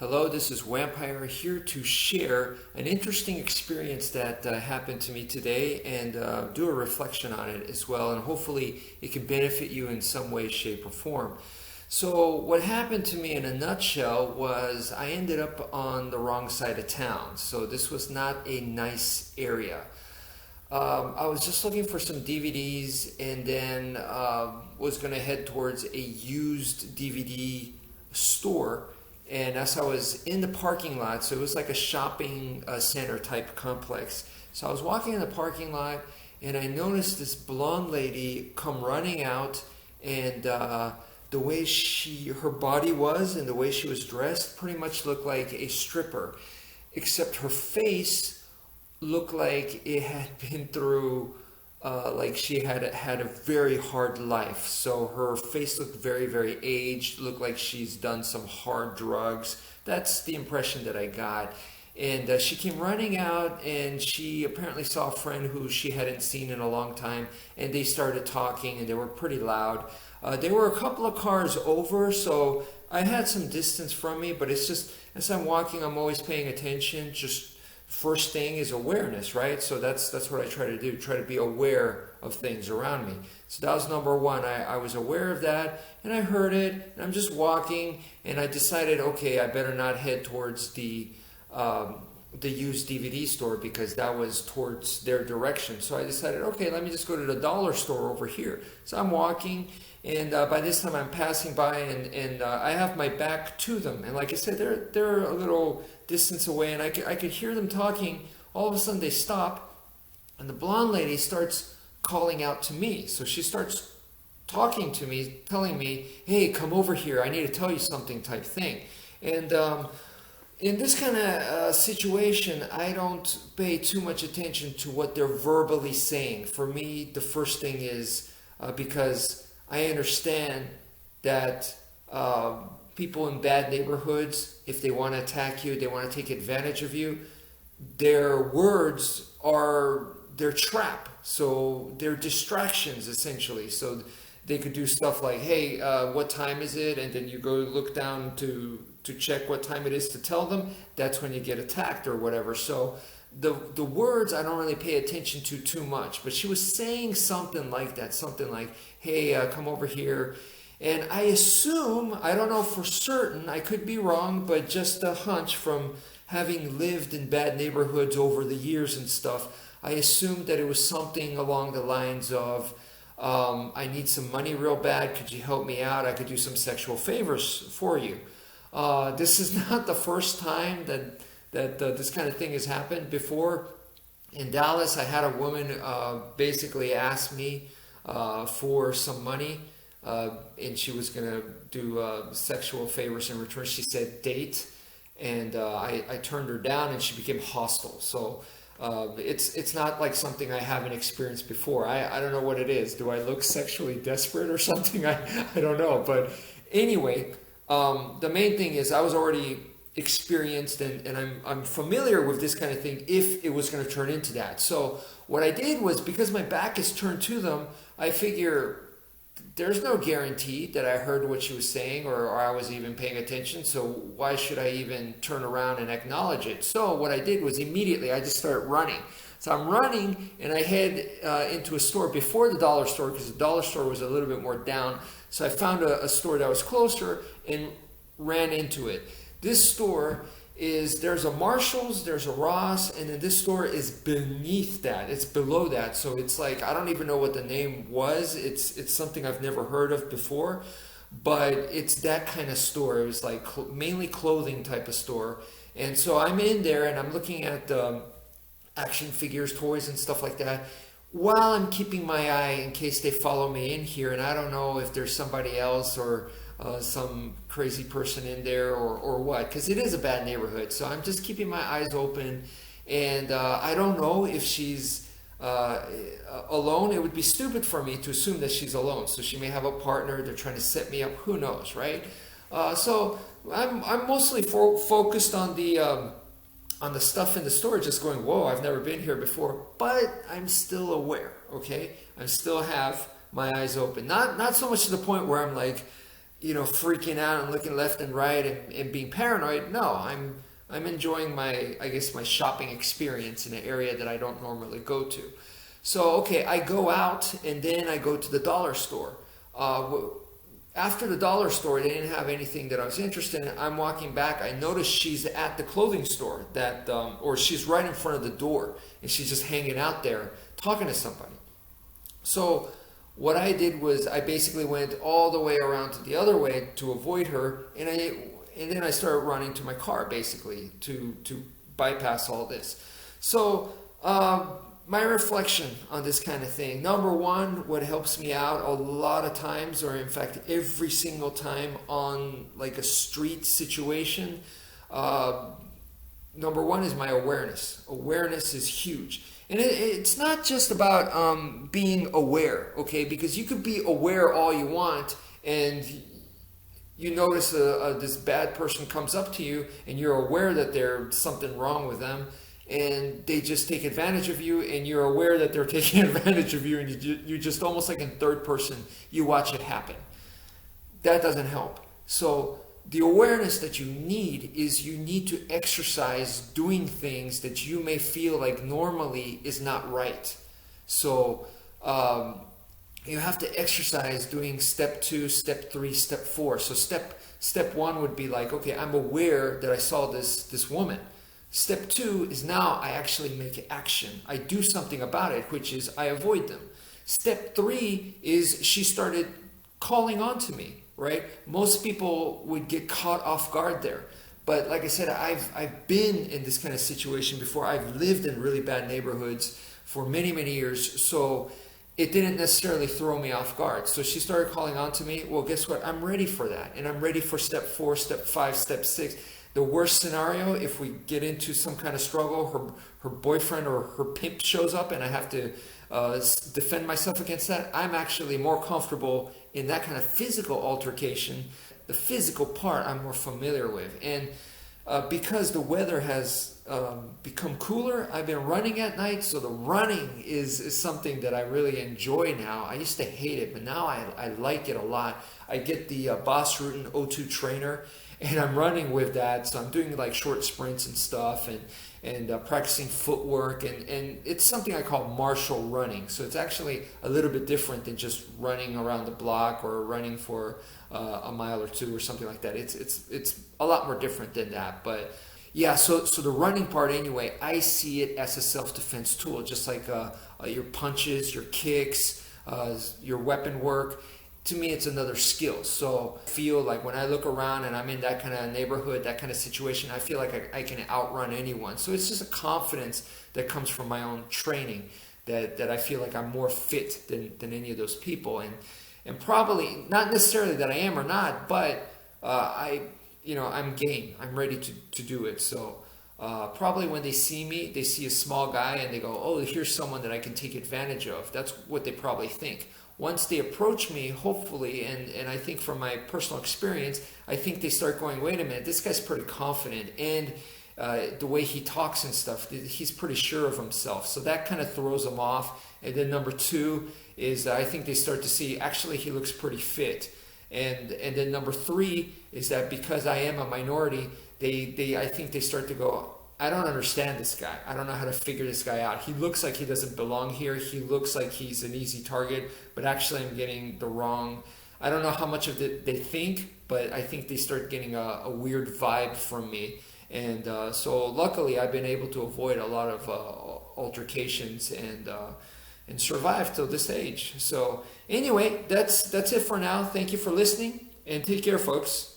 Hello, this is wmpyr here to share an interesting experience that happened to me today and do a reflection on it as well, and hopefully it can benefit you in some way, shape, or form. So what happened to me in a nutshell was I ended up on the wrong side of town. So this was not a nice area. I was just looking for some DVDs and then was going to head towards a used DVD store. And as I was in the parking lot, so it was like a shopping center type complex. So I was walking in the parking lot and I noticed this blonde lady come running out, and the way her body was and the way she was dressed pretty much looked like a stripper, except her face looked like it had been through, like she had a very hard life. So her face looked very, very aged, looked like she's done some hard drugs. That's the impression that I got. And she came running out, and she apparently saw a friend who she hadn't seen in a long time, and they started talking, and they were pretty loud. They were a couple of cars over, so I had some distance from me, but it's just, as I'm walking, I'm always paying attention. Just first thing is awareness, right? So that's what I try to do, try to be aware of things around me. So that was number one. I was aware of that, and I heard it, and I'm just walking, and I decided, okay, I better not head towards the used DVD store because that was towards their direction. So I decided, okay, let me just go to the dollar store over here. So I'm walking, and by this time I'm passing by, and I have my back to them. And like I said, they're a little distance away, and I could hear them talking. All of a sudden they stop, and the blonde lady starts calling out to me. So she starts talking to me, telling me, hey, come over here, I need to tell you something type thing. And in this kind of situation, I don't pay too much attention to what they're verbally saying. For me, the first thing is because I understand that people in bad neighborhoods, if they want to attack you, they want to take advantage of you, their words are their trap. So they're distractions, essentially. So they could do stuff like, hey, what time is it? And then you go look down to check what time it is to tell them. That's when you get attacked or whatever. So the words I don't really pay attention to too much. But she was saying something like that, something like, hey, come over here. And I assume, I don't know for certain, I could be wrong, but just a hunch from having lived in bad neighborhoods over the years and stuff, I assumed that it was something along the lines of, I need some money real bad. Could you help me out? I could do some sexual favors for you. This is not the first time that this kind of thing has happened before. In Dallas, I had a woman basically ask me for some money, and she was going to do sexual favors in return. She said date, and I turned her down, and she became hostile. So it's not like something I haven't experienced before. I don't know what it is. Do I look sexually desperate or something? I don't know. But anyway, the main thing is I was already experienced, and I'm familiar with this kind of thing if it was going to turn into that. So what I did was, because my back is turned to them, I figure there's no guarantee that I heard what she was saying or I was even paying attention, so why should I even turn around and acknowledge it? So what I did was immediately I just started running. So I'm running, and I head into a store before the dollar store, because the dollar store was a little bit more down. So I found a store that was closer and ran into it. This store there's a Marshall's, there's a Ross, and then this store is beneath that. It's below that. So it's like, I don't even know what the name was. It's something I've never heard of before, but it's that kind of store. It was like mainly clothing type of store. And so I'm in there, and I'm looking at action figures, toys, and stuff like that, while I'm keeping my eye in case they follow me in here. And I don't know if there's somebody else or some crazy person in there or what, because it is a bad neighborhood. So I'm just keeping my eyes open, and I don't know if she's alone. It would be stupid for me to assume that she's alone. So she may have a partner. They're trying to set me up. Who knows, right? So I'm mostly focused on the stuff in the store, just going, whoa, I've never been here before. But I'm still aware, okay? I still have my eyes open. Not so much to the point where I'm like freaking out and looking left and right and being paranoid. No, I'm enjoying I guess my shopping experience in an area that I don't normally go to. So, okay, I go out and then I go to the dollar store. After the dollar store, they didn't have anything that I was interested in. I'm walking back. I notice she's at the clothing store or she's right in front of the door, and she's just hanging out there talking to somebody. So what I did was I basically went all the way around to the other way to avoid her, and then I started running to my car basically to bypass all this. So my reflection on this kind of thing. Number one, what helps me out a lot of times, or in fact every single time on like a street situation, number one is my awareness. Awareness is huge. And it's not just about being aware, okay? Because you could be aware all you want, and you notice this bad person comes up to you, and you're aware that there's something wrong with them, and they just take advantage of you, and you're aware that they're taking advantage of you, and you just almost like in third person, you watch it happen. That doesn't help. So the awareness that you need is you need to exercise doing things that you may feel like normally is not right. So you have to exercise doing step 2, step 3, step 4. So step 1 would be like, okay, I'm aware that I saw this woman. Step 2 is now I actually make action. I do something about it, which is I avoid them. Step 3 is she started calling on to me, right? Most people would get caught off guard there. But like I said, I've been in this kind of situation before. I've lived in really bad neighborhoods for many, many years. So it didn't necessarily throw me off guard. So she started calling on to me. Well, guess what? I'm ready for that. And I'm ready for step 4, step 5, step 6. The worst scenario, if we get into some kind of struggle, her boyfriend or her pimp shows up and I have to defend myself against that, I'm actually more comfortable in that kind of physical altercation. The physical part I'm more familiar with. And because the weather has become cooler, I've been running at night, so the running is something that I really enjoy now. I used to hate it, but now I like it a lot. I get the Boss Rutan O2 trainer, and I'm running with that, so I'm doing like short sprints and stuff, and practicing footwork, and it's something I call martial running. So it's actually a little bit different than just running around the block or running for a mile or two or something like that. It's a lot more different than that. But yeah, so the running part anyway, I see it as a self-defense tool, just like your punches, your kicks, your weapon work. To me, it's another skill. So I feel like when I look around and I'm in that kind of neighborhood, that kind of situation, I feel like I can outrun anyone. So it's just a confidence that comes from my own training that I feel like I'm more fit than any of those people. And probably not necessarily that I am or not, but I'm game. I'm ready to do it. So probably when they see me, they see a small guy and they go, oh, here's someone that I can take advantage of. That's what they probably think. Once they approach me, hopefully, and I think from my personal experience, I think they start going, wait a minute, this guy's pretty confident, and the way he talks and stuff, he's pretty sure of himself. So that kind of throws them off. And then number 2 is I think they start to see, actually, he looks pretty fit. And then number 3 is that because I am a minority, I think they start to go, I don't understand this guy. I don't know how to figure this guy out. He looks like he doesn't belong here. He looks like he's an easy target, but actually I'm getting the wrong. I don't know how much of it they think, but I think they start getting a weird vibe from me. And so luckily I've been able to avoid a lot of altercations and survive till this age. So anyway, that's it for now. Thank you for listening, and take care, folks.